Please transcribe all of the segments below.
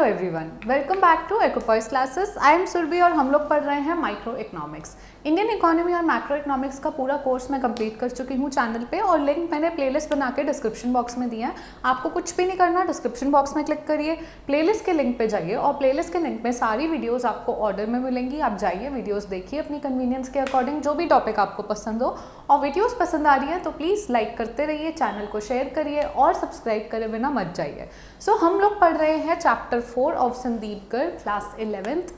Everyone, welcome back to Aquapoise classes. I am Surabhi और हम लोग पढ़ रहे हैं माइक्रो इकोनॉमिक्स। इंडियन इकोनॉमी और मैक्रो इकोनॉमिक्स का पूरा कोर्स मैं कंप्लीट कर चुकी हूँ चैनल पे, और लिंक मैंने प्लेलिस्ट बना के डिस्क्रिप्शन बॉक्स में दिया है। आपको कुछ भी नहीं करना, डिस्क्रिप्शन बॉक्स में क्लिक करिए, प्लेलिस्ट के लिंक पे जाइए और प्लेलिस्ट के लिंक में सारी वीडियोस आपको ऑर्डर में मिलेंगी। आप जाइए, वीडियोस देखिए अपनी कन्वीनियंस के अकॉर्डिंग, जो भी टॉपिक आपको पसंद हो। और वीडियोस पसंद आ रही है तो प्लीज़ लाइक करते रहिए, चैनल को शेयर करिए और सब्सक्राइब करे बिना मत जाइए। सो हम लोग पढ़ रहे हैं chapter 4 of Sandeep Garg, class 11th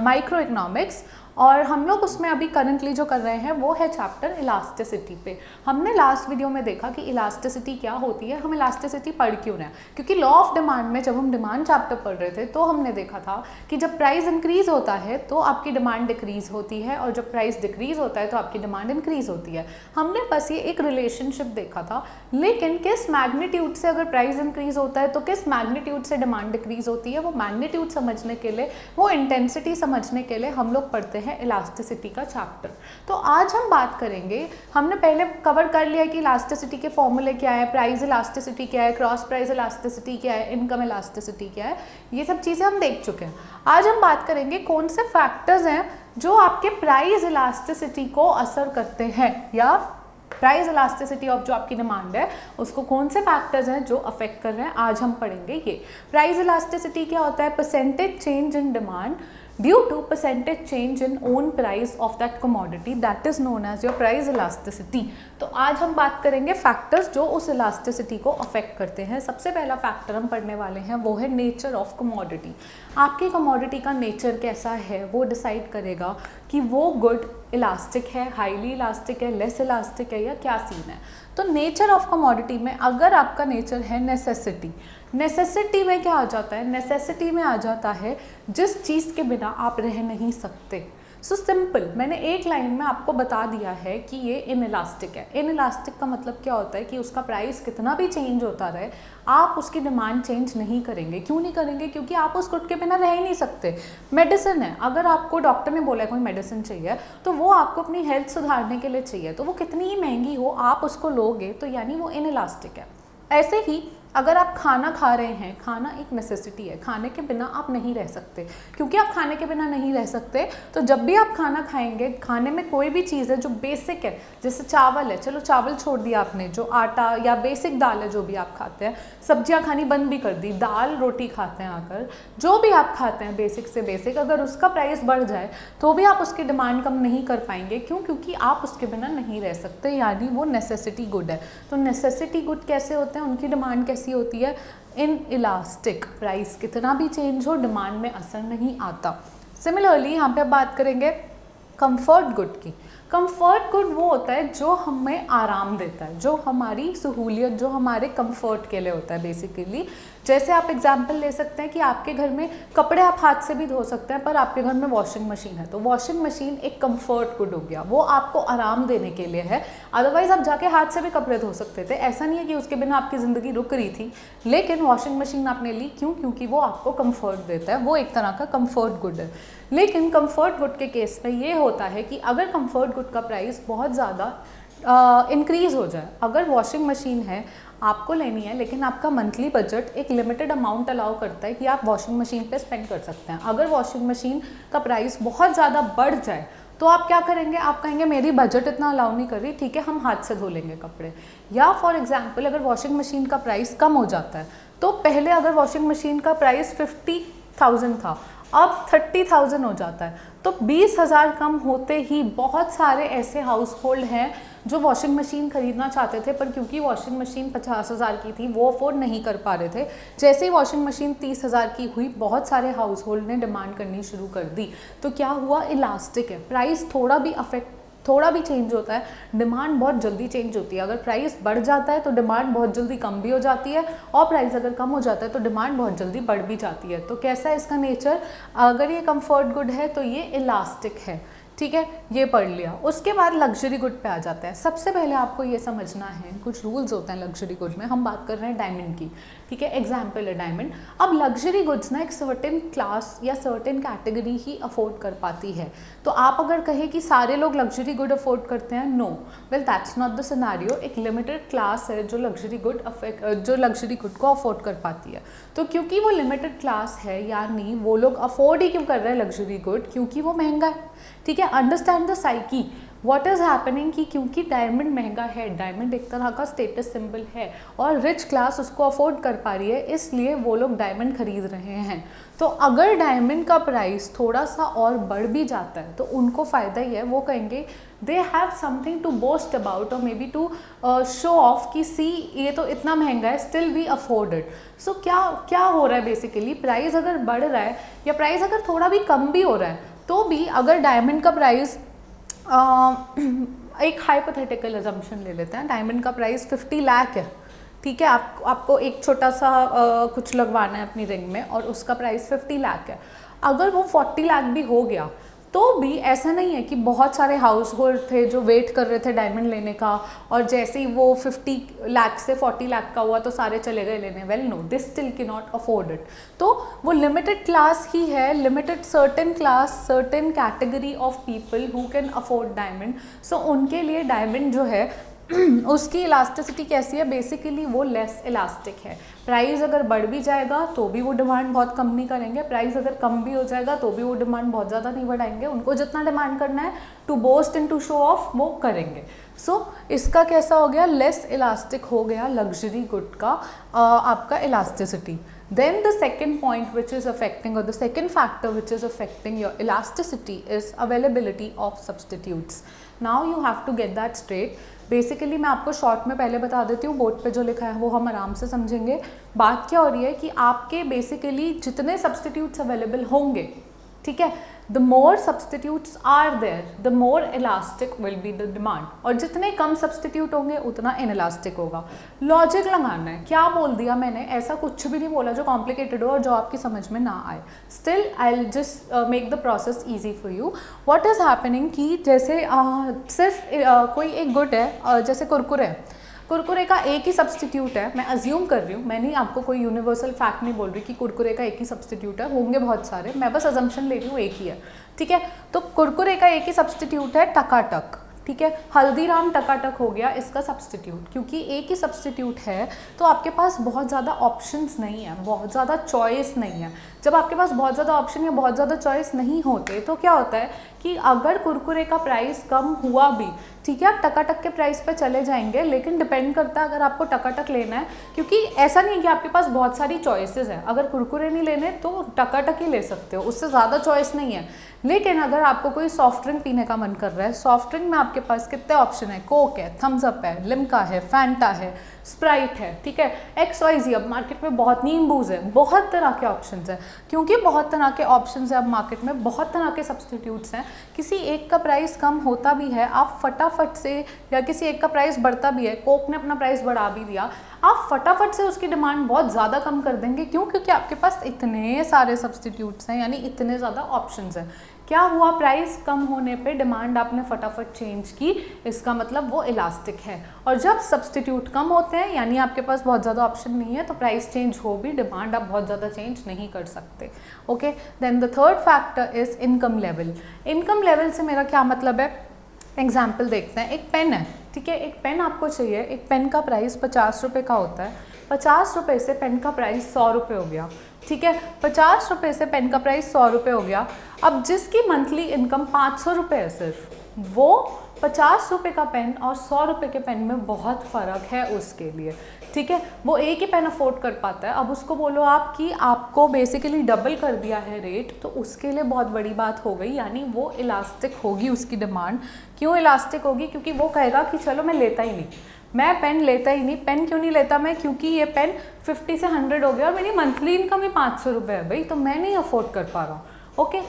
micro economics, और हम लोग उसमें अभी करंटली जो कर रहे हैं वो है चैप्टर इलास्टिसिटी पे। हमने लास्ट वीडियो में देखा कि इलास्टिसिटी क्या होती है, हम इलास्टिसिटी पढ़ क्यों रहे हैं, क्योंकि लॉ ऑफ डिमांड में जब हम डिमांड चैप्टर पढ़ रहे थे तो हमने देखा था कि जब प्राइस इंक्रीज होता है तो आपकी डिमांड डिक्रीज होती है, और जब प्राइस डिक्रीज होता है तो आपकी डिमांड इंक्रीज होती है। हमने बस ये एक रिलेशनशिप देखा था, लेकिन किस मैग्नीट्यूड से अगर प्राइस इंक्रीज होता है तो किस मैग्नीट्यूड से डिमांड डिक्रीज होती है, वो मैग्नीट्यूड समझने के लिए, वो इंटेंसिटी समझने के लिए हम लोग पढ़ते हैं इलास्टिसिटी का चैप्टर। तो आज हम बात करेंगे, हमने पहले कवर कर लिया है कि इलास्टिसिटी के फॉर्मूले क्या है, प्राइस इलास्टिसिटी क्या है, क्रॉस प्राइस इलास्टिसिटी क्या है, इनकम इलास्टिसिटी क्या है, ये सब चीज़ें हम देख चुके हैं। आज हम बात करेंगे कौन से फैक्टर्स हैं जो आपके प्राइस इलास्टिसिटी को असर करते हैं, या प्राइस इलास्टिसिटी ऑफ जो आपकी डिमांड है उसको कौन से फैक्टर्स हैं जो अफेक्ट कर रहे हैं, आज हम पढ़ेंगे ये। प्राइस इलास्टिसिटी क्या होता है? Percentage change in demand due to percentage change in own price of that commodity, that is known as your price elasticity। तो आज हम बात करेंगे फैक्टर्स जो उस इलास्टिसिटी को अफेक्ट करते हैं। सबसे पहला फैक्टर हम पढ़ने वाले हैं वो है नेचर ऑफ कमोडिटी। आपकी कमोडिटी का नेचर कैसा है वो डिसाइड करेगा कि वो गुड इलास्टिक है, हाईली इलास्टिक है, लेस इलास्टिक है, या क्या सीन है। तो नेचर ऑफ कमोडिटी में अगर आपका नेचर है नेसेसिटी, नेसेसिटी में क्या आ जाता है? नेसेसिटी में आ जाता है जिस चीज़ के बिना आप रह नहीं सकते। सो सिंपल, मैंने एक लाइन में आपको बता दिया है कि ये इनइलास्टिक है। इनइलास्टिक का मतलब क्या होता है कि उसका प्राइस कितना भी चेंज होता रहे, आप उसकी डिमांड चेंज नहीं करेंगे। क्यों नहीं करेंगे? क्योंकि आप उस गुड के बिना रह ही नहीं सकते। मेडिसिन है, अगर आपको डॉक्टर ने बोला है कोई मेडिसिन चाहिए तो वो आपको अपनी हेल्थ सुधारने के लिए चाहिए, तो वो कितनी ही महंगी हो आप उसको लोगे, तो यानी वो इनइलास्टिक है। ऐसे ही अगर आप खाना खा रहे हैं, खाना एक नेसेसिटी है, खाने के बिना आप नहीं रह सकते। क्योंकि आप खाने के बिना नहीं रह सकते तो जब भी आप खाना खाएंगे, खाने में कोई भी चीज़ है जो बेसिक है, जैसे चावल है, चलो चावल छोड़ दिया आपने, जो आटा या बेसिक दाल है जो भी आप खाते हैं, सब्जियां खानी बंद भी कर दी, दाल रोटी खाते हैं, आकर जो भी आप खाते हैं बेसिक से बेसिक, अगर उसका प्राइस बढ़ जाए तो भी आप उसकी डिमांड कम नहीं कर पाएंगे। क्यों? क्योंकि आप उसके बिना नहीं रह सकते, यानी वो नेसेसिटी गुड है। तो नेसेसिटी गुड कैसे होते हैं, उनकी डिमांड कैसी होती है? In elastic. प्राइस कितना भी चेंज हो डिमांड में असर नहीं आता। सिमिलरली यहाँ पे अब बात करेंगे कंफर्ट गुड की। कंफर्ट गुड वो होता है जो हमें आराम देता है, जो हमारी सहूलियत, जो हमारे कंफर्ट के लिए होता है बेसिकली। जैसे आप एग्जांपल ले सकते हैं कि आपके घर में कपड़े आप हाथ से भी धो सकते हैं, पर आपके घर में वॉशिंग मशीन है, तो वॉशिंग मशीन एक कंफर्ट गुड हो गया, वो आपको आराम देने के लिए है। अदरवाइज आप जाके हाथ से भी कपड़े धो सकते थे, ऐसा नहीं है कि उसके बिना आपकी ज़िंदगी रुक रही थी, लेकिन वॉशिंग मशीन आपने ली क्यों? क्योंकि वो आपको कंफर्ट देता है, वो एक तरह का कंफर्ट गुड है। लेकिन कंफर्ट गुड के केस में ये होता है कि अगर कंफर्ट गुड का प्राइस बहुत ज़्यादा इंक्रीज़ हो जाए, अगर वॉशिंग मशीन है आपको लेनी है, लेकिन आपका मंथली बजट एक लिमिटेड अमाउंट अलाउ करता है कि आप वॉशिंग मशीन पे स्पेंड कर सकते हैं, अगर वॉशिंग मशीन का प्राइस बहुत ज़्यादा बढ़ जाए तो आप क्या करेंगे? आप कहेंगे मेरी बजट इतना अलाउ नहीं कर रही, ठीक है हम हाथ से धो लेंगे कपड़े। या फॉर एग्जांपल अगर वॉशिंग मशीन का प्राइस कम हो जाता है, तो पहले अगर वॉशिंग मशीन का प्राइस 50,000 था, अब 30,000 हो जाता है, तो 20,000 कम होते ही बहुत सारे ऐसे हाउस होल्ड हैं जो वॉशिंग मशीन खरीदना चाहते थे, पर क्योंकि वॉशिंग मशीन 50,000 की थी वो अफोर्ड नहीं कर पा रहे थे। जैसे ही वॉशिंग मशीन 30,000 की हुई, बहुत सारे हाउस होल्ड ने डिमांड करनी शुरू कर दी। तो क्या हुआ? इलास्टिक है, प्राइस थोड़ा भी चेंज होता है, डिमांड बहुत जल्दी चेंज होती है। अगर प्राइस बढ़ जाता है तो डिमांड बहुत जल्दी कम भी हो जाती है, और प्राइस अगर कम हो जाता है तो डिमांड बहुत जल्दी बढ़ भी जाती है। तो कैसा है इसका नेचर? अगर ये कंफर्ट गुड है तो ये इलास्टिक है, ठीक है, ये पढ़ लिया। उसके बाद लग्जरी गुड पे आ जाता है। सबसे पहले आपको ये समझना है, कुछ रूल्स होते हैं लग्जरी गुड में। हम बात कर रहे हैं डायमंड की। ठीक है, एग्जाम्पल है डायमंड। अब लग्जरी गुड्स ना एक सर्टेन क्लास या सर्टेन कैटेगरी ही अफोर्ड कर पाती है। तो आप अगर कहें कि सारे लोग लग्जरी गुड अफोर्ड करते हैं, no, well that's not the scenario. एक लिमिटेड क्लास है जो लग्जरी गुड को अफोर्ड कर पाती है। तो क्योंकि वो लिमिटेड क्लास है, यानी वो लोग अफोर्ड ही क्यों कर रहे हैं लग्जरी गुड, क्योंकि वो महंगा है। ठीक है, understand the psyche, what is happening कि क्योंकि डायमंड महंगा है, डायमंड एक तरह का स्टेटस सिंबल है और रिच क्लास उसको अफोर्ड कर पा रही है, इसलिए वो लोग डायमंड खरीद रहे हैं। तो अगर डायमंड का प्राइस थोड़ा सा और बढ़ भी जाता है तो उनको फ़ायदा ही है। वो कहेंगे they have something to boast about और may be to show off कि सी ये तो इतना महंगा है, still we afford it. So क्या हो रहा है बेसिकली, प्राइस अगर बढ़ रहा है या प्राइस अगर थोड़ा भी कम भी हो रहा है तो भी अगर डायमंड का प्राइस एक हाइपोथेटिकल अजम्पशन ले लेते हैं, डायमंड का प्राइस 50 लाख है। ठीक है, आपको एक छोटा सा कुछ लगवाना है अपनी रिंग में और उसका प्राइस 50 लाख है। अगर वो 40 लाख भी हो गया तो भी ऐसा नहीं है कि बहुत सारे हाउस होल्ड थे जो वेट कर रहे थे डायमंड लेने का और जैसे ही वो 50 लाख से 40 लाख का हुआ तो सारे चले गए लेने। Well no, this still can not afford it. तो वो लिमिटेड क्लास ही है, limited certain class, certain category of people who can afford diamond. So उनके लिए डायमंड जो है उसकी इलास्टिसिटी कैसी है, बेसिकली वो लेस इलास्टिक है। प्राइस अगर बढ़ भी जाएगा तो भी वो डिमांड बहुत कम नहीं करेंगे, प्राइस अगर कम भी हो जाएगा तो भी वो डिमांड बहुत ज़्यादा नहीं बढ़ाएंगे। उनको जितना डिमांड करना है to boast and to show off वो करेंगे। सो इसका कैसा हो गया, लेस इलास्टिक हो गया लग्जरी गुड का आपका elasticity. Then the second point which is affecting, or the second factor which is affecting your elasticity is availability of substitutes. Now you have to get that straight. Basically मैं आपको short में पहले बता देती हूँ, board पे जो लिखा है वो हम आराम से समझेंगे। बात क्या हो रही है कि आपके बेसिकली जितने सब्सटीट्यूट्स अवेलेबल होंगे, ठीक है, the more substitutes are there the more elastic will be the demand, और जितने कम सब्सटीट्यूट होंगे उतना इनइलास्टिक होगा। लॉजिक लगाना है, क्या बोल दिया मैंने, ऐसा कुछ भी नहीं बोला जो कॉम्प्लिकेटेड हो और जो आपकी समझ में ना आए। Still I will just make the process easy for you. What is happening कि जैसे सिर्फ कोई एक गुड है, जैसे कुरकुरे, कुरकुरे का एक ही सब्सटीट्यूट है, मैं अज्यूम कर रही हूँ, मैं नहीं आपको कोई यूनिवर्सल फैक्ट नहीं बोल रही कि कुरकुरे का एक ही सब्सटीट्यूट है, होंगे बहुत सारे, मैं बस अजम्पशन ले रही हूँ एक ही है। ठीक है, तो कुरकुरे का एक ही सब्सटीट्यूट है टकाटक। ठीक है, हल्दीराम टकाटक हो गया इसका सब्सटीट्यूट, क्योंकि एक ही सब्सटीट्यूट है तो आपके पास बहुत ज़्यादा ऑप्शंस नहीं है, बहुत ज़्यादा चॉइस नहीं है। जब आपके पास बहुत ज़्यादा ऑप्शन या बहुत ज़्यादा चॉइस नहीं होते तो क्या होता है कि अगर कुरकुरे का प्राइस कम हुआ भी, ठीक है, आप टकाटक के प्राइस पे चले जाएंगे, लेकिन डिपेंड करता है अगर आपको टकाटक लेना है, क्योंकि ऐसा नहीं है कि आपके पास बहुत सारी चॉइसेस हैं। अगर कुरकुरे नहीं लेने तो टकाटक ही ले सकते हो, उससे ज़्यादा चॉइस नहीं है। लेकिन अगर आपको कोई सॉफ्ट ड्रिंक पीने का मन कर रहा है, सॉफ्ट ड्रिंक में आपके पास कितने ऑप्शन है, कोक है, थम्स अप है, लिम्का है, फैंटा है, स्प्राइट है, ठीक है, XYZ। अब मार्केट में बहुत नींबूज है, बहुत तरह के ऑप्शंस हैं। क्योंकि बहुत तरह के ऑप्शंस हैं अब मार्केट में, बहुत तरह के सब्सटीट्यूट्स हैं, किसी एक का प्राइस कम होता भी है, आप फटाफट से, या किसी एक का प्राइस बढ़ता भी है, कोक ने अपना प्राइस बढ़ा भी दिया, आप फटाफट से उसकी डिमांड बहुत ज़्यादा कम कर देंगे। क्यों? क्योंकि आपके पास इतने सारे सब्सटीट्यूट्स हैं, यानी इतने ज़्यादा ऑप्शंस हैं। क्या हुआ, प्राइस कम होने पे डिमांड आपने फटाफट चेंज की, इसका मतलब वो इलास्टिक है। और जब सब्सटीट्यूट कम होते हैं, यानी आपके पास बहुत ज़्यादा ऑप्शन नहीं है, तो प्राइस चेंज हो भी, डिमांड आप बहुत ज़्यादा चेंज नहीं कर सकते। Okay, then the third factor is income level. Income level से मेरा क्या मतलब है, एग्जाम्पल देखते हैं। एक पेन है, ठीक है, एक पेन आपको चाहिए, एक पेन का प्राइस 50 रुपये का होता है, 50 रुपये से पेन का प्राइस 100 रुपये हो गया। ठीक है, 50 रुपये से पेन का प्राइस 100 रुपये हो गया। अब जिसकी मंथली इनकम 500 रुपये है सिर्फ, वो 50 रुपये का पेन और 100 रुपये के पेन में बहुत फ़र्क है उसके लिए। ठीक है, वो एक ही पेन अफोर्ड कर पाता है। अब उसको बोलो आप कि आपको बेसिकली डबल कर दिया है रेट, तो उसके लिए बहुत बड़ी बात हो गई, यानी वो इलास्टिक होगी उसकी डिमांड। क्यों इलास्टिक होगी? क्योंकि वो कहेगा कि चलो मैं लेता ही नहीं, मैं पेन लेता ही नहीं। पेन क्यों नहीं लेता मैं? क्योंकि ये पेन 50 से 100 हो गया और मेरी मंथली इनकम ही 500 रुपये है भाई, तो मैं नहीं अफोर्ड कर पा रहा हूँ। ओके,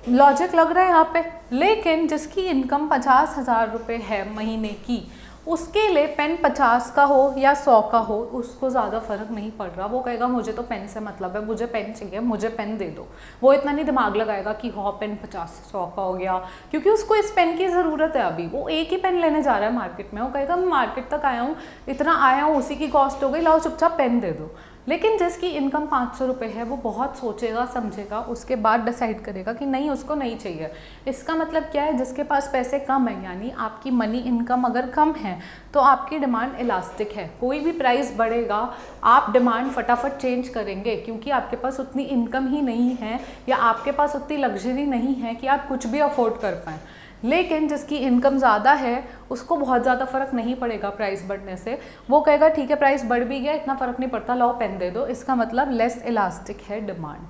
लॉजिक लग रहा है यहाँ पे। लेकिन जिसकी इनकम 50,000 रुपये है महीने की, उसके लिए पेन 50 का हो या 100 का हो, उसको ज़्यादा फर्क नहीं पड़ रहा। वो कहेगा मुझे तो पेन से मतलब है, मुझे पेन चाहिए, मुझे पेन दे दो। वो इतना नहीं दिमाग लगाएगा कि हाँ पेन 50 से 100 का हो गया, क्योंकि उसको इस पेन की ज़रूरत है अभी। वो एक ही पेन लेने जा रहा है मार्केट में, वो कहेगा मैं मार्केट तक आया हूँ, इतना आया हूँ, उसी की कॉस्ट हो गई, लाओ चुपचाप पेन दे दो। लेकिन जिसकी इनकम 500 रुपये है वो बहुत सोचेगा समझेगा, उसके बाद डिसाइड करेगा कि नहीं उसको नहीं चाहिए। इसका मतलब क्या है, जिसके पास पैसे कम है, यानी आपकी मनी इनकम अगर कम है तो आपकी डिमांड इलास्टिक है। कोई भी प्राइस बढ़ेगा आप डिमांड फटाफट चेंज करेंगे, क्योंकि आपके पास उतनी इनकम ही नहीं है या आपके पास उतनी लग्जरी नहीं है कि आप कुछ भी अफोर्ड कर पाएँ। लेकिन जिसकी इनकम ज़्यादा है उसको बहुत ज़्यादा फ़र्क नहीं पड़ेगा प्राइस बढ़ने से, वो कहेगा ठीक है प्राइस बढ़ भी गया इतना फ़र्क नहीं पड़ता, लाओ पेन दे दो। इसका मतलब लेस इलास्टिक है डिमांड।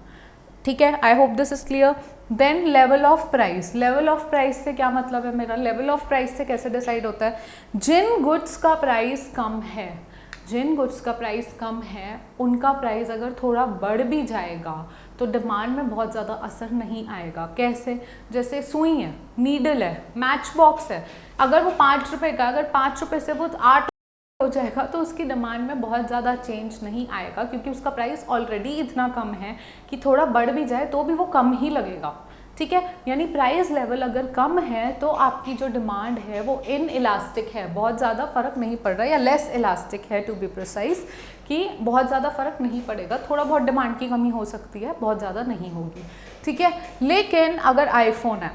ठीक है, I hope this is clear. Then level of price. Level of price से क्या मतलब है मेरा, लेवल ऑफ प्राइस से कैसे डिसाइड होता है, जिन गुड्स का प्राइस कम है, जिन गुड्स का प्राइस कम है उनका प्राइस अगर थोड़ा बढ़ भी जाएगा तो डिमांड में बहुत ज़्यादा असर नहीं आएगा। कैसे, जैसे सुई है, नीडल है, मैच बॉक्स है, अगर वो 5 रुपये का, अगर 5 रुपये से वो 8 हो जाएगा तो उसकी डिमांड में बहुत ज़्यादा चेंज नहीं आएगा, क्योंकि उसका प्राइस ऑलरेडी इतना कम है कि थोड़ा बढ़ भी जाए तो भी वो कम ही लगेगा। ठीक है, यानी प्राइस लेवल अगर कम है तो आपकी जो डिमांड है वो इन इलास्टिक है, बहुत ज़्यादा फ़र्क नहीं पड़ रहा, या लेस इलास्टिक है टू बी प्रिसाइज, कि बहुत ज़्यादा फ़र्क नहीं पड़ेगा, थोड़ा बहुत डिमांड की कमी हो सकती है, बहुत ज़्यादा नहीं होगी। ठीक है, लेकिन अगर आईफोन है,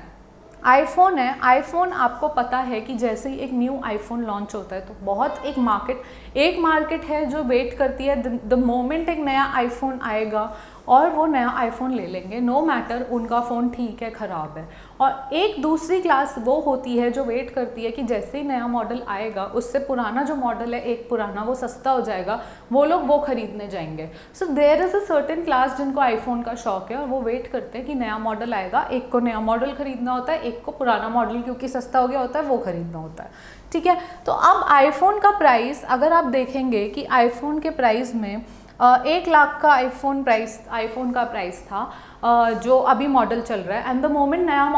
आईफोन आपको पता है कि जैसे ही एक न्यू आईफोन लॉन्च होता है तो बहुत एक मार्केट है जो वेट करती है द मोमेंट एक नया आईफोन आएगा और वो नया आईफोन ले लेंगे, नो मैटर उनका फ़ोन ठीक है ख़राब है। और एक दूसरी क्लास वो होती है जो वेट करती है कि जैसे ही नया मॉडल आएगा उससे पुराना जो मॉडल है एक पुराना वो सस्ता हो जाएगा, वो लोग वो खरीदने जाएंगे। So there is a certain class जिनको आईफोन का शौक है और वो वेट करते हैं कि नया मॉडल आएगा, एक को नया मॉडल खरीदना होता है, एक को पुराना मॉडल क्योंकि सस्ता हो गया होता है वो खरीदना होता है। ठीक है, तो अब आईफोन का प्राइस अगर आप देखेंगे कि आईफोन के प्राइस में 1 लाख का आईफोन का प्राइस था जो अभी मॉडल चल रहा है, एंड द मोमेंट नया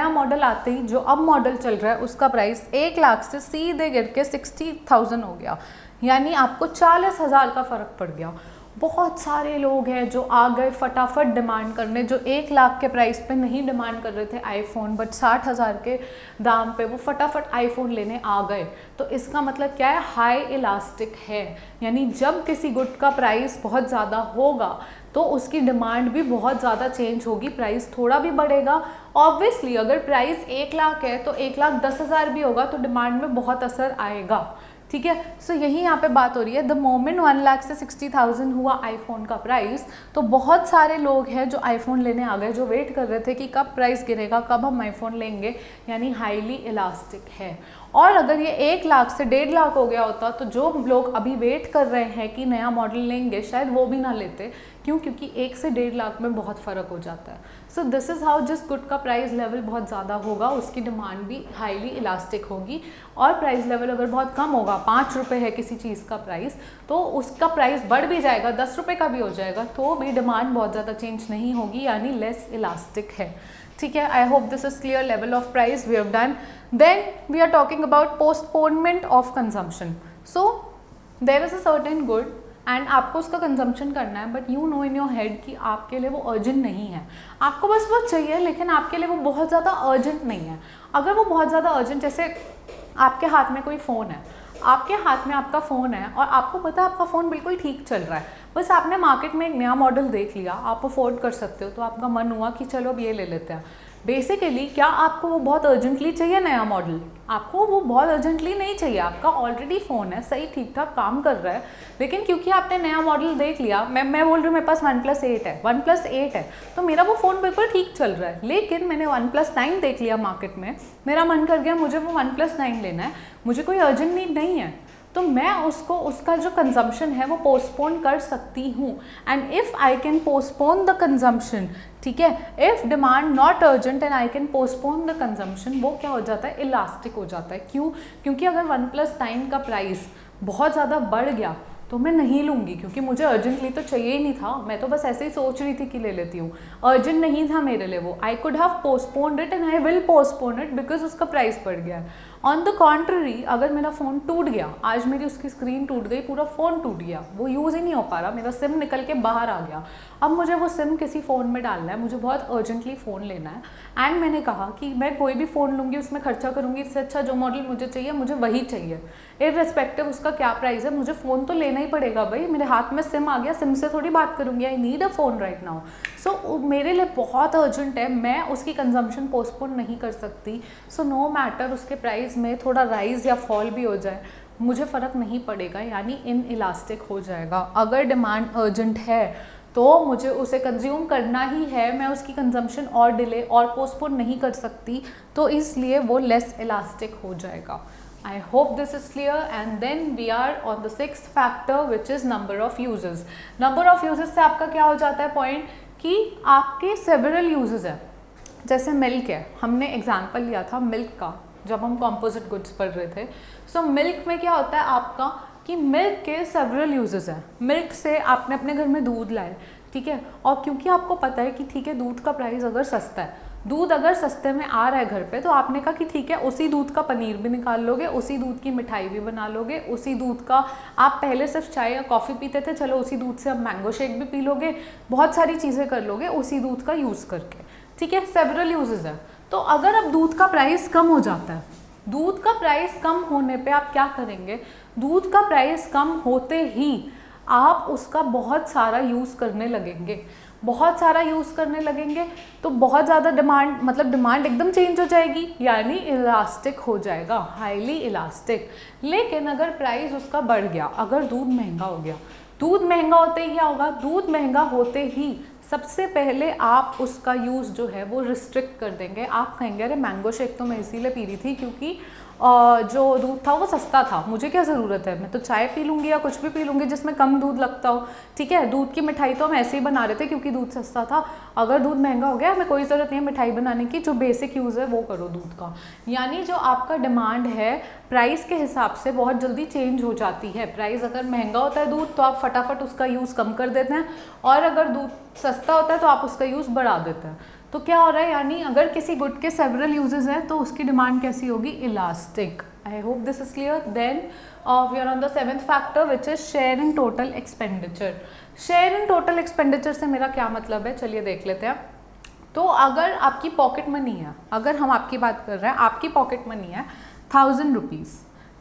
मॉडल आते ही जो अब मॉडल चल रहा है उसका प्राइस 1 लाख से सीधे गिर के 60,000 हो गया, यानी आपको 40,000 का फ़र्क पड़ गया। बहुत सारे लोग हैं जो आ गए फटाफट डिमांड करने, जो 1 लाख के प्राइस पे नहीं डिमांड कर रहे थे आईफोन, बट 60,000 के दाम पे वो फटाफट आईफोन लेने आ गए। तो इसका मतलब क्या है, हाई इलास्टिक है, यानी जब किसी गुड का प्राइस बहुत ज़्यादा होगा तो उसकी डिमांड भी बहुत ज़्यादा चेंज होगी, प्राइस थोड़ा भी बढ़ेगा। ऑब्वियसली अगर प्राइस 1 लाख है तो 1,10,000 भी होगा तो डिमांड में बहुत असर आएगा। ठीक है, सो यही यहाँ पे बात हो रही है, द मोमेंट 1 लाख से 60,000 हुआ आईफोन का प्राइस तो बहुत सारे लोग हैं जो आईफोन लेने आ गए, जो वेट कर रहे थे कि कब प्राइस गिरेगा, कब हम आईफोन लेंगे, यानी हाईली इलास्टिक है। और अगर ये 1 लाख से 1.5 लाख हो गया होता तो जो लोग अभी वेट कर रहे हैं कि नया मॉडल लेंगे शायद वो भी ना लेते। क्यों? क्योंकि 1 से 1.5 लाख में बहुत फ़र्क हो जाता है। सो दिस इज़ हाउ, जिस गुड का प्राइस लेवल बहुत ज़्यादा होगा उसकी डिमांड भी हाईली इलास्टिक होगी, और प्राइस लेवल अगर बहुत कम होगा, 5 रुपये है किसी चीज़ का प्राइस, तो उसका प्राइस बढ़ भी जाएगा, 10 रुपये का भी हो जाएगा, तो भी डिमांड बहुत ज़्यादा चेंज नहीं होगी, यानी लेस इलास्टिक है। ठीक है, I hope this is clear. Level of price we have done. Then we are talking about postponement of consumption. So there is a certain good and आपको उसका कंजम्पशन करना है, but you know in your head कि आपके लिए वो urgent नहीं है, आपको बस वो चाहिए, लेकिन आपके लिए वो बहुत ज़्यादा अर्जेंट नहीं है। अगर वो बहुत ज़्यादा अर्जेंट, जैसे आपके हाथ में कोई फ़ोन है, आपके हाथ में आपका फ़ोन है और आपको पता है आपका फ़ोन बिल्कुल ठीक चल रहा है, बस आपने मार्केट में एक नया मॉडल देख लिया, आप अफोर्ड कर सकते हो, तो आपका मन हुआ कि चलो अब ये ले लेते हैं। बेसिकली क्या आपको वो बहुत अर्जेंटली चाहिए नया मॉडल? आपको वो बहुत अर्जेंटली नहीं चाहिए, आपका ऑलरेडी फ़ोन है, सही ठीक ठाक काम कर रहा है, लेकिन क्योंकि आपने नया मॉडल देख लिया, मैं बोल रही हूँ मेरे पास OnePlus 8 है, तो मेरा वो फ़ोन बिल्कुल ठीक चल रहा है, लेकिन मैंने OnePlus 9 देख लिया मार्केट में, मेरा मन कर गया मुझे वो OnePlus 9 लेना है, मुझे कोई अर्जेंट नीड नहीं है, तो मैं उसका जो कंजम्पशन है वो पोस्टपोन कर सकती हूँ। And if I can postpone the consumption, ठीक है, if demand not urgent and I can postpone the consumption, वो क्या हो जाता है, इलास्टिक हो जाता है। क्यों? क्योंकि अगर OnePlus 9 का प्राइस बहुत ज़्यादा बढ़ गया तो मैं नहीं लूँगी, क्योंकि मुझे अर्जेंटली तो चाहिए ही नहीं था, मैं तो बस ऐसे ही सोच रही थी कि ले लेती हूँ, अर्जेंट नहीं था मेरे लिए वो, I could have postponed it and I will postpone it because उसका प्राइस बढ़ गया है। ऑन द कॉन्ट्ररी अगर मेरा फ़ोन टूट गया, आज मेरी उसकी स्क्रीन टूट गई, पूरा फ़ोन टूट गया, वो यूज़ ही नहीं हो पा रहा, मेरा सिम निकल के बाहर आ गया, अब मुझे वो सिम किसी फ़ोन में डालना है, मुझे बहुत अर्जेंटली फ़ोन लेना है, एंड मैंने कहा कि मैं कोई भी फ़ोन लूँगी उसमें खर्चा करूँगी, इससे अच्छा जो मॉडल मुझे चाहिए मुझे वही चाहिए, इररिस्पेक्टिव उसका क्या प्राइस है, मुझे फ़ोन तो लेना ही पड़ेगा भाई, मेरे हाथ में सिम आ गया, सिम से थोड़ी बात करूँगी, I need a phone right now. So मेरे लिए बहुत अर्जेंट है, मैं उसकी कंजम्पशन पोस्टपोन नहीं कर सकती। सो नो मैटर उसके प्राइस में थोड़ा राइज या फॉल भी हो जाए, मुझे फ़र्क नहीं पड़ेगा, यानी इन इलास्टिक हो जाएगा। अगर डिमांड अर्जेंट है तो मुझे उसे कंज्यूम करना ही है, मैं उसकी कंजम्पशन और डिले और पोस्टपोन नहीं कर सकती, तो इसलिए वो लेस इलास्टिक हो जाएगा। I hope this is clear, and then we are on the sixth factor which is number of uses. Number of uses से आपका क्या हो जाता है पॉइंट कि आपके several uses है, जैसे मिल्क है, हमने एग्जाम्पल लिया था मिल्क का जब हम कॉम्पोजिट गुड्स पढ़ रहे थे। सो मिल्क में क्या होता है आपका कि मिल्क के सेवरल यूजेस हैं। मिल्क से आपने अपने घर में दूध लाए, ठीक है, और क्योंकि आपको पता है कि ठीक है दूध का प्राइस अगर सस्ता है, दूध अगर सस्ते में आ रहा है घर पे, तो आपने कहा कि ठीक है उसी दूध का पनीर भी निकाल लोगे, उसी दूध की मिठाई भी बना लोगे, उसी दूध का आप पहले सिर्फ चाय या कॉफ़ी पीते थे, चलो उसी दूध से अब मैंगो शेक भी पी लोगे, बहुत सारी चीज़ें कर लोगे उसी दूध का यूज़ करके, ठीक है, सेवरल यूजेस है। तो अगर अब दूध का प्राइस कम हो जाता है, दूध का प्राइस कम होने पे आप क्या करेंगे, दूध का प्राइस कम होते ही आप उसका बहुत सारा यूज़ करने लगेंगे, बहुत सारा यूज़ करने लगेंगे, तो बहुत ज़्यादा डिमांड, मतलब डिमांड एकदम चेंज हो जाएगी, यानी इलास्टिक हो जाएगा, हाईली इलास्टिक। लेकिन अगर प्राइस उसका बढ़ गया, अगर दूध महंगा हो गया, दूध महंगा होते ही क्या होगा, दूध महंगा होते ही सबसे पहले आप उसका यूज़ जो है वो रिस्ट्रिक्ट कर देंगे। आप कहेंगे अरे मैंगो शेक तो मैं इसीलिए पी रही थी क्योंकि जो दूध था वो सस्ता था, मुझे क्या ज़रूरत है, मैं तो चाय पी लूँगी या कुछ भी पी लूँगी जिसमें कम दूध लगता हो, ठीक है। दूध की मिठाई तो हम ऐसे ही बना रहे थे क्योंकि दूध सस्ता था, अगर दूध महंगा हो गया हमें कोई ज़रूरत नहीं है मिठाई बनाने की, जो बेसिक यूज़ है वो करो दूध का। यानी जो आपका डिमांड है प्राइस के हिसाब से बहुत जल्दी चेंज हो जाती है। प्राइस अगर महंगा होता है दूध तो आप फटाफट उसका यूज़ कम कर देते हैं, और अगर दूध सस्ता होता है तो आप उसका यूज़ बढ़ा देते हैं। तो क्या हो रहा है, यानी अगर किसी गुड के सेवरल यूजेस हैं तो उसकी डिमांड कैसी होगी, elastic. I hope this is clear. Then we are on the seventh factor which is share in total expenditure. Share in total expenditure से मेरा क्या मतलब है, चलिए देख लेते हैं। तो अगर आपकी पॉकेट मनी है, अगर हम आपकी बात कर रहे हैं, आपकी पॉकेट मनी है 1000 रुपीज़,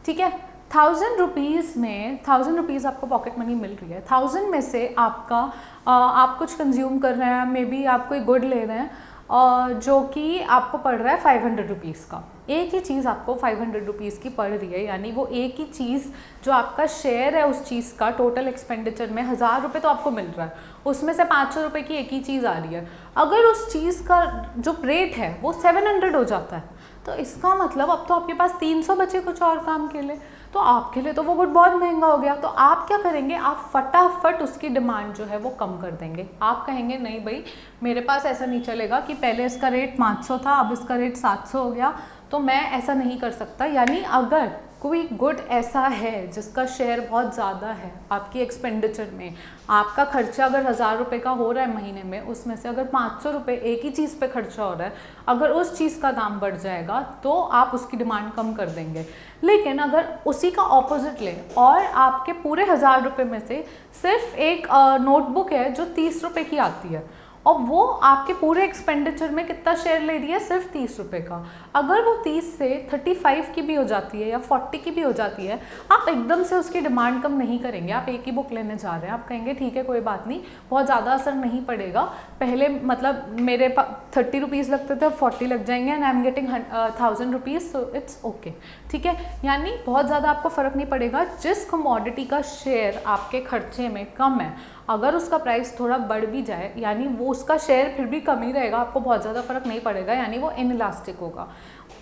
ठीक है, 1000 रुपीज़ में 1000 रुपीज़ आपको पॉकेट मनी मिल रही है, 1000 में से आपका आप कुछ कंज्यूम कर रहे हैं, मे बी आप कोई गुड ले रहे हैं जो कि आपको पड़ रहा है 500 रुपीज़ का। एक ही चीज़ आपको 500 रुपीज़ की पड़ रही है, यानी वो एक ही चीज़ जो आपका शेयर है उस चीज़ का टोटल एक्सपेंडिचर में 1000 रुपये तो आपको मिल रहा है, उसमें से 500 रुपये की एक ही चीज़ आ रही है। अगर उस चीज़ का जो रेट है वो 700 हो जाता है, तो इसका मतलब अब तो आपके पास 300 बचे कुछ और काम के लिए, तो आपके लिए तो वो गुड बहुत महंगा हो गया। तो आप क्या करेंगे, आप फटाफट उसकी डिमांड जो है वो कम कर देंगे। आप कहेंगे नहीं भाई मेरे पास ऐसा नहीं चलेगा कि पहले इसका रेट 500 था अब इसका रेट 700 हो गया, तो मैं ऐसा नहीं कर सकता। यानी अगर कोई गुड ऐसा है जिसका शेयर बहुत ज़्यादा है आपकी एक्सपेंडिचर में, आपका खर्चा अगर 1000 रुपये का हो रहा है महीने में, उसमें से अगर 500 रुपये एक ही चीज़ पे खर्चा हो रहा है, अगर उस चीज़ का दाम बढ़ जाएगा तो आप उसकी डिमांड कम कर देंगे। लेकिन अगर उसी का ऑपोजिट लें और आपके पूरे 1000 रुपये में से सिर्फ एक नोटबुक है जो 30 रुपये की आती है, और वो आपके पूरे एक्सपेंडिचर में कितना शेयर ले रही है, सिर्फ 30 रुपये का, अगर वो 30 से 35 की भी हो जाती है या 40 की भी हो जाती है, आप एकदम से उसकी डिमांड कम नहीं करेंगे। आप एक ही बुक लेने जा रहे हैं, आप कहेंगे ठीक है कोई बात नहीं, बहुत ज़्यादा असर नहीं पड़ेगा, पहले मतलब मेरे 30 रुपीज़ लगते थे अब 40 लग जाएंगे, and I am getting 1000 rupees, so it's okay, ठीक है। यानी बहुत ज़्यादा आपको फ़र्क नहीं पड़ेगा। जिस कमोडिटी का शेयर आपके खर्चे में कम है, अगर उसका प्राइस थोड़ा बढ़ भी जाए, यानी वो उसका शेयर फिर भी कम ही रहेगा, आपको बहुत ज़्यादा फर्क नहीं पड़ेगा, यानी वो इनइलास्टिक होगा।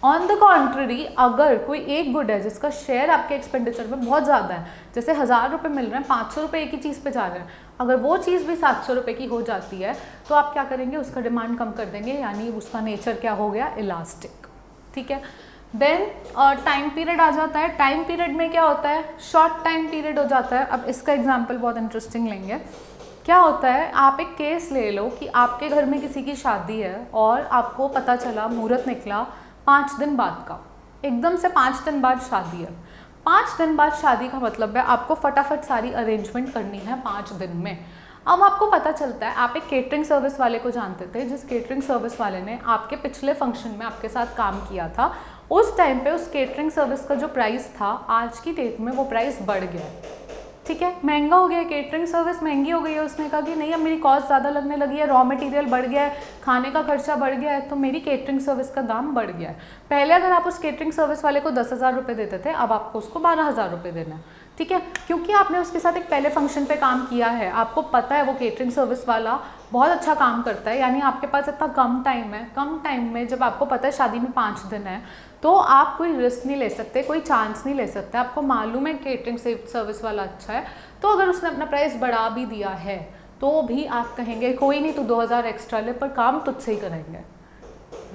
ऑन द कॉन्ट्ररी, अगर कोई एक गुड है जिसका शेयर आपके एक्सपेंडिचर में बहुत ज़्यादा है, जैसे 1000 रुपये मिल रहे हैं, 500 रुपये एक ही चीज़ पे जा रहे हैं, अगर वो चीज़ भी 700 रुपये की हो जाती है, तो आप क्या करेंगे, उसका डिमांड कम कर देंगे, यानी उसका नेचर क्या हो गया, इलास्टिक, ठीक है। देन टाइम पीरियड आ जाता है। टाइम पीरियड में क्या होता है, शॉर्ट टाइम पीरियड हो जाता है। अब इसका एग्जांपल बहुत इंटरेस्टिंग लेंगे। क्या होता है, आप एक केस ले लो कि आपके घर में किसी की शादी है और आपको पता चला मुहूर्त निकला 5 दिन बाद का, एकदम से 5 दिन बाद शादी है। 5 दिन बाद शादी का मतलब है आपको फटाफट सारी अरेंजमेंट करनी है 5 दिन में। अब आपको पता चलता है, आप एक केटरिंग सर्विस वाले को जानते थे, जिस केटरिंग सर्विस वाले ने आपके पिछले फंक्शन में आपके साथ काम किया था, उस टाइम पे उस केटरिंग सर्विस का जो प्राइस था आज की डेट में वो प्राइस बढ़ गया है। ठीक है, महंगा हो गया, केटरिंग सर्विस महंगी हो गई है। उसने कहा कि नहीं, अब मेरी कॉस्ट ज़्यादा लगने लगी है, रॉ मटेरियल बढ़ गया है, खाने का खर्चा बढ़ गया है, तो मेरी केटरिंग सर्विस का दाम बढ़ गया है। पहले अगर आप उस केटरिंग सर्विस वाले को 10,000 रुपये देते थे, अब आपको उसको 12,000 रुपये देना है। ठीक है, क्योंकि आपने उसके साथ एक पहले फंक्शन पे काम किया है, आपको पता है वो केटरिंग सर्विस वाला बहुत अच्छा काम करता है, यानी आपके पास इतना कम टाइम है। कम टाइम में जब आपको पता है शादी में 5 दिन है, तो आप कोई रिस्क नहीं ले सकते, कोई चांस नहीं ले सकते। आपको मालूम है केटरिंग सर्विस वाला अच्छा है, तो अगर उसने अपना प्राइस बढ़ा भी दिया है तो भी आप कहेंगे कोई नहीं, तो 2,000 एक्स्ट्रा ले, पर काम तुझसे ही करेंगे।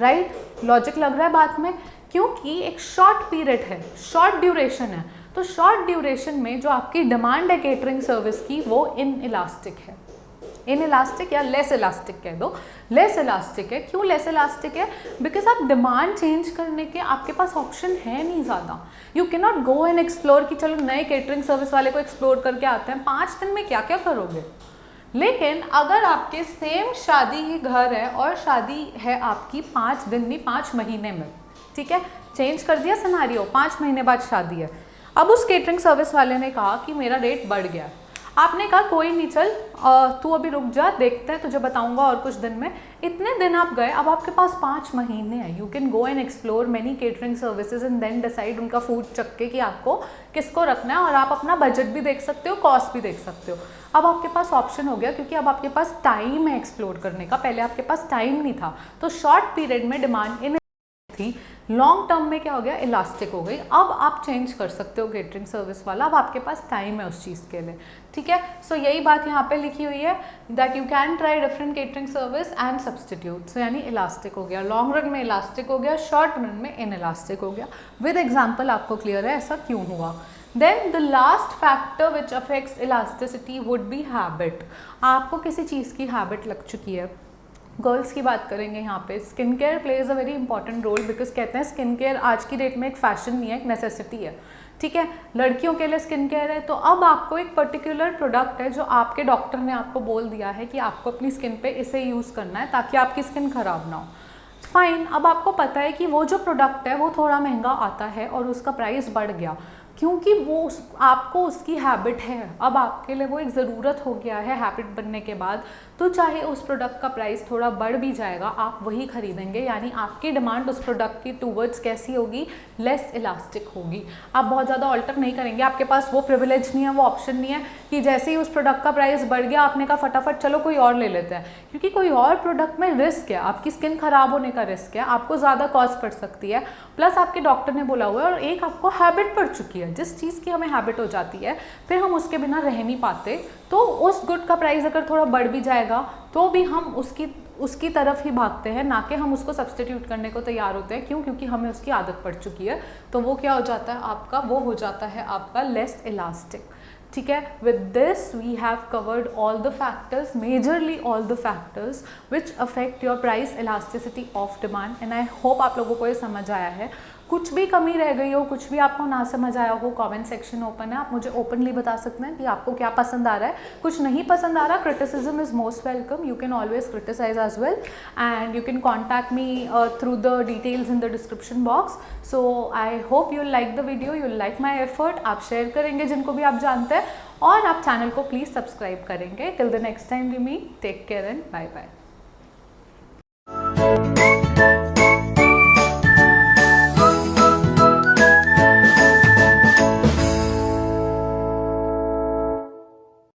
राइट, लॉजिक लग रहा है बात में? क्योंकि एक शॉर्ट पीरियड है, शॉर्ट ड्यूरेशन है, तो शॉर्ट ड्यूरेशन में जो आपकी डिमांड है केटरिंग सर्विस की वो इन इलास्टिक है। इन इलास्टिक या लेस इलास्टिक कह दो, लेस इलास्टिक है। क्यों लेस इलास्टिक है? बिकॉज आप डिमांड चेंज करने के आपके पास ऑप्शन है नहीं ज़्यादा। You can not go and explore कि चलो नए केटरिंग सर्विस वाले को एक्सप्लोर करके आते हैं, 5 दिन में क्या क्या करोगे। लेकिन अगर आपके सेम शादी ही घर है और शादी है आपकी 5 दिन नहीं 5 महीने में, ठीक है, चेंज कर दिया सिनारियो, 5 महीने बाद शादी है। अब उस केटरिंग सर्विस वाले ने कहा कि मेरा रेट बढ़ गया। आपने कहा कोई नहीं, चल तू अभी रुक जा, देखते हैं, तुझे बताऊंगा और कुछ दिन में। इतने दिन आप गए, अब आपके पास 5 महीने हैं। You can go and explore many catering services and then decide उनका फूड चख के कि आपको किसको रखना है, और आप अपना बजट भी देख सकते हो, कॉस्ट भी देख सकते हो। अब आपके पास ऑप्शन हो गया, क्योंकि अब आपके पास टाइम है एक्सप्लोर करने का, पहले आपके पास टाइम नहीं था। तो शॉर्ट पीरियड में डिमांड इन थी, लॉन्ग टर्म में क्या हो गया, इलास्टिक हो गई। अब आप चेंज कर सकते हो केटरिंग सर्विस वाला, अब आपके पास टाइम है उस चीज़ के लिए। ठीक है, सो यही बात यहाँ पे लिखी हुई है that you can try different catering service and substitute. So यानी इलास्टिक हो गया, लॉन्ग रन में इलास्टिक हो गया, शॉर्ट रन में इन इलास्टिक हो गया। विद एग्जाम्पल आपको क्लियर है ऐसा क्यों हुआ। Then the last factor which affects elasticity would be habit। आपको किसी चीज़ की हैबिट लग चुकी है। गर्ल्स की बात करेंगे यहाँ पे, skin care plays a very important role, because कहते हैं स्किन केयर आज की डेट में एक फैशन नहीं है, एक नेसेसिटी है। ठीक है, लड़कियों के लिए स्किन केयर है, तो अब आपको एक पर्टिकुलर प्रोडक्ट है जो आपके डॉक्टर ने आपको बोल दिया है कि आपको अपनी स्किन पे इसे यूज़ करना है ताकि आपकी स्किन खराब ना हो। फाइन, अब आपको पता है कि वो जो प्रोडक्ट है वो थोड़ा महंगा आता है और उसका प्राइस बढ़ गया, क्योंकि वो आपको उसकी हैबिट है। अब आपके लिए वो एक ज़रूरत हो गया है हैबिट बनने के बाद, तो चाहे उस प्रोडक्ट का प्राइस थोड़ा बढ़ भी जाएगा, आप वही खरीदेंगे। यानी आपकी डिमांड उस प्रोडक्ट की टूवर्ड्स कैसी होगी, लेस इलास्टिक होगी। आप बहुत ज़्यादा ऑल्टर नहीं करेंगे, आपके पास वो प्रिविलेज नहीं है, वो ऑप्शन नहीं है कि जैसे ही उस प्रोडक्ट का प्राइस बढ़ गया आपने कहा फटाफट चलो कोई और ले लेते हैं, क्योंकि कोई और प्रोडक्ट में रिस्क है, आपकी स्किन खराब होने का रिस्क है, आपको ज़्यादा कॉस्ट पड़ सकती है, प्लस आपके डॉक्टर ने बोला हुआ है, और एक आपको हैबिट पड़ चुकी है। जिस चीज़ की हमें हैबिट हो जाती है फिर हम उसके बिना रह नहीं पाते, तो उस गुड का प्राइस अगर थोड़ा बढ़ भी जाएगा तो भी हम उसकी तरफ ही भागते हैं, ना कि हम उसको सब्सटीट्यूट करने को तैयार होते हैं। क्यों? क्योंकि हमें उसकी आदत पड़ चुकी है। तो वो क्या हो जाता है आपका, वो हो जाता है आपका लेस इलास्टिक। ठीक है, with this we have covered all the factors, majorly all the factors which affect your price elasticity of demand. And I hope आप लोगों को ये समझ आया है। कुछ भी कमी रह गई हो, कुछ भी आपको ना समझ आया हो, कमेंट सेक्शन ओपन है, आप मुझे ओपनली बता सकते हैं कि आपको क्या पसंद आ रहा है, कुछ नहीं पसंद आ रहा। Criticism is most welcome, you can always criticise as well, and you can contact me through the details in the description box. So I hope you like the video, you like my effort. आप share करेंगे जिनको भी आप जानते हैं, और आप channel को प्लीज़ सब्सक्राइब करेंगे। Till the next time we meet, take care and bye bye.